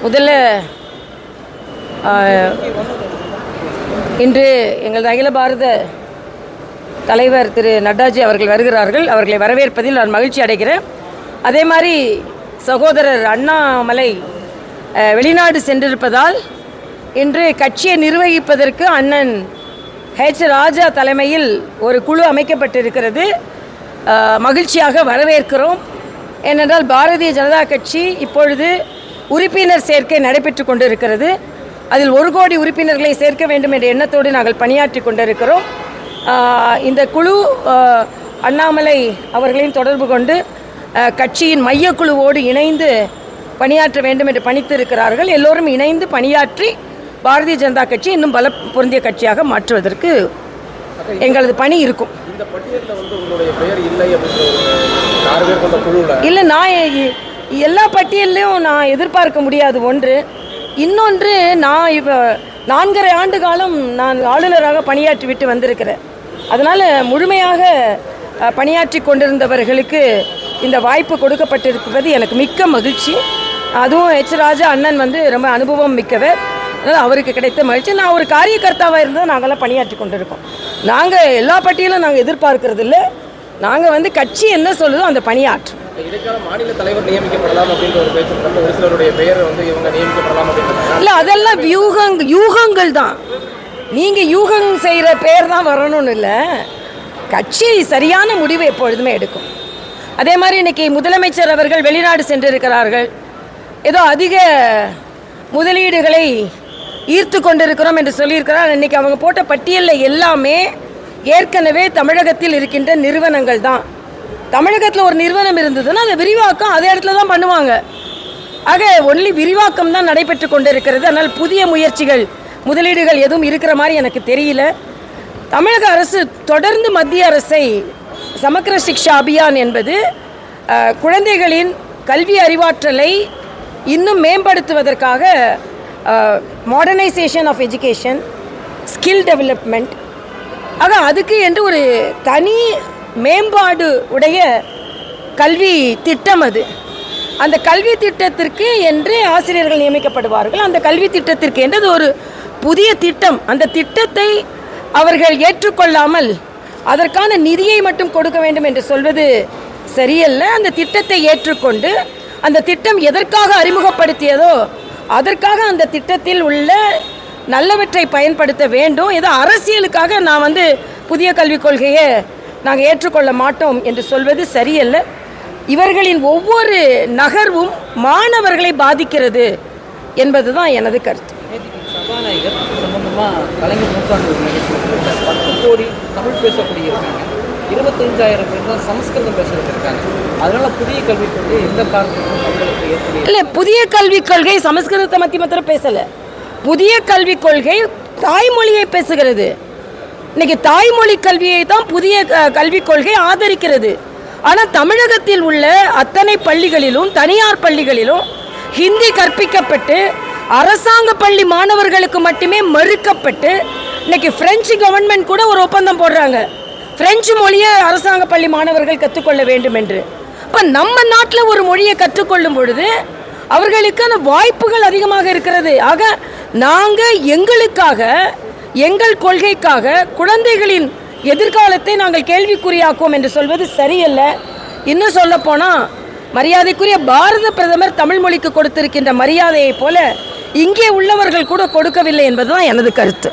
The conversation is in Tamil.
முதல்ல இன்று எங்களது அகில பாரத தலைவர் திரு நட்டாஜி அவர்கள் வருகிறார்கள். அவர்களை வரவேற்பதில் நான் மகிழ்ச்சி அடைகிறேன். அதே மாதிரி சகோதரர் அண்ணாமலை வெளிநாடு சென்றிருப்பதால் இன்று கட்சியை நிர்வகிப்பதற்கு அண்ணன் ராஜா தலைமையில் ஒரு குழு அமைக்கப்பட்டிருக்கிறது. மகிழ்ச்சியாக வரவேற்கிறோம். ஏனென்றால் பாரதிய ஜனதா கட்சி இப்பொழுது உறுப்பினர் சேர்க்கை நடைபெற்று கொண்டிருக்கிறது. அதில் 1 கோடி உறுப்பினர்களை சேர்க்க வேண்டும் என்ற எண்ணத்தோடு நாங்கள் பணியாற்றி கொண்டிருக்கிறோம். இந்த குழு அண்ணாமலை அவர்களையும் தொடர்பு கொண்டு கட்சியின் மையக்குழுவோடு இணைந்து பணியாற்ற வேண்டும் என்று பணித்திருக்கிறார்கள். எல்லோரும் இணைந்து பணியாற்றி பாரதிய ஜனதா கட்சி இன்னும் பல பொருந்திய கட்சியாக மாற்றுவதற்கு எங்களது பணி இருக்கும். இந்த பட்டியலில் வந்து உங்களுடைய பெயர் இல்லை இல்லை, நான் எல்லா பட்டியல்லையும் நான் எதிர்பார்க்க முடியாது. ஒன்று, இன்னொன்று, நான் இப்போ 4.5 ஆண்டு காலம் நான் ஆளுநராக பணியாற்றி விட்டு வந்திருக்கிறேன். அதனால் முழுமையாக பணியாற்றி கொண்டிருந்தவர்களுக்கு இந்த வாய்ப்பு கொடுக்கப்பட்டிருப்பது எனக்கு மிக்க மகிழ்ச்சி. அதுவும் ராஜா அண்ணன் வந்து ரொம்ப அனுபவம் மிக்கவர். அதனால் அவருக்கு கிடைத்த மகிழ்ச்சி. நான் ஒரு காரியகர்த்தாவாக இருந்தால் நாங்கள்லாம் பணியாற்றி கொண்டிருக்கோம். நாங்கள் எல்லா பட்டியலும் நாங்கள் எதிர்பார்க்கறது இல்லை. நாங்கள் வந்து கட்சி என்ன சொல்லுதோ அந்த பணியாற்றும். இதுக்காக மாநில தலைவர் நியமிக்கப்படலாம் அப்படின்ற ஒரு பேச்சு ஒரு சிலருடைய பெயர் வந்து இவங்க நியமிக்கப்படலாம் அப்படின்றது இல்லை, அதெல்லாம் யூகங்கள் தான். நீங்கள் யூகம் செய்கிற பேர் தான் வரணும்னு இல்லை. கட்சி சரியான முடிவை எப்பொழுதுமே எடுக்கும். அதே மாதிரி இன்றைக்கி முதலமைச்சர் அவர்கள் வெளிநாடு சென்றிருக்கிறார்கள். ஏதோ அதிக முதலீடுகளை ஈர்த்து கொண்டிருக்கிறோம் என்று சொல்லியிருக்கிறார். இன்றைக்கி அவங்க போட்ட பட்டியலில் எல்லாமே ஏற்கனவே தமிழகத்தில் இருக்கின்ற நிறுவனங்கள் தான். தமிழகத்தில் ஒரு நிறுவனம் இருந்ததுன்னா அதை விரிவாக்கம் அதே இடத்துல தான் பண்ணுவாங்க. ஆக ஒன்லி விரிவாக்கம் தான் நடைபெற்று கொண்டிருக்கிறது. அதனால் புதிய முயற்சிகள் முதலீடுகள் எதுவும் இருக்கிற மாதிரி எனக்கு தெரியல. தமிழக அரசு தொடர்ந்து மத்திய அரசை சமக்கிர சிக்ஷா அபியான் என்பது குழந்தைகளின் கல்வி அறிவாற்றலை இன்னும் மேம்படுத்துவதற்காக modernisation of education, skill development, ஆக அதுக்கு என்று ஒரு தனி மேம்பாடு உடைய கல்வி திட்டம் அது. அந்த கல்வி திட்டத்திற்கு என்று ஆசிரியர்கள் நியமிக்கப்படுவார்கள். அந்த கல்வி திட்டத்திற்கு என்று அது ஒரு புதிய திட்டம். அந்த திட்டத்தை அவர்கள் ஏற்றுக்கொள்ளாமல் அதற்கான நிதியை மட்டும் கொடுக்க வேண்டும் என்று சொல்வது சரியல்ல. அந்த திட்டத்தை ஏற்றுக்கொண்டு அந்த திட்டம் எதற்காக அறிமுகப்படுத்தியதோ அதற்காக அந்த திட்டத்தில் உள்ள நல்லவற்றை பயன்படுத்த வேண்டும். ஏதோ அரசியலுக்காக நான் வந்து புதிய கல்விக் கொள்கையை நாங்கள் ஏற்றுக்கொள்ள மாட்டோம் என்று சொல்வது சரியல்ல. இவர்களின் ஒவ்வொரு நகர்வும் மாணவர்களை பாதிக்கிறது என்பது தான் எனது கருத்து. சபாநாயகர் சம்பந்தமாக கலைஞர் நூற்றாண்டு நிகழ்ச்சியில் 10 கோடி தமிழ் பேசக்கூடிய இருக்காங்க, 25,000 பேர் தான் சமஸ்கிருதம் பேசுறது இருக்காங்க. அதனால புதிய கல்விக் கொள்கை எந்த காரணத்துக்கும் மக்களுக்கு ஏற்படுத்தி இல்லை, புதிய கல்விக் கொள்கை சமஸ்கிருதத்தை மாத்திரம் பேசலை. புதிய கல்விக் கொள்கை தாய்மொழியை பேசுகிறது. இன்னைக்கு தாய்மொழி கல்வியை தான் புதிய கல்விக் கொள்கை ஆதரிக்கிறது. ஆனால் தமிழகத்தில் உள்ள அத்தனை பள்ளிகளிலும் தனியார் பள்ளிகளிலும் ஹிந்தி கற்பிக்கப்பட்டு அரசாங்க பள்ளி மாணவர்களுக்கு மட்டுமே மறுக்கப்பட்டு இன்னைக்கு பிரெஞ்சு கவர்மெண்ட் கூட ஒரு ஒப்பந்தம் போடுறாங்க, பிரெஞ்சு மொழியை அரசாங்க பள்ளி மாணவர்கள் கற்றுக்கொள்ள வேண்டும் என்று. இப்போ நம்ம நாட்டில் ஒரு மொழியை கற்றுக்கொள்ளும் பொழுது அவர்களுக்கான வாய்ப்புகள் அதிகமாக இருக்கிறது. ஆக நாங்கள் எங்களுக்காக எங்கள் கொள்கைக்காக குழந்தைகளின் எதிர்காலத்தை நாங்கள் கேள்விக்குறியாக்குவோம் என்று சொல்வது சரியல்ல. இன்னும் சொல்லப்போனால் மரியாதைக்குரிய பாரத பிரதமர் தமிழ் மொழிக்கு கொடுத்திருக்கின்ற மரியாதையை போல இங்கே உள்ளவர்கள் கூட கொடுக்கவில்லை என்பதுதான் எனது கருத்து.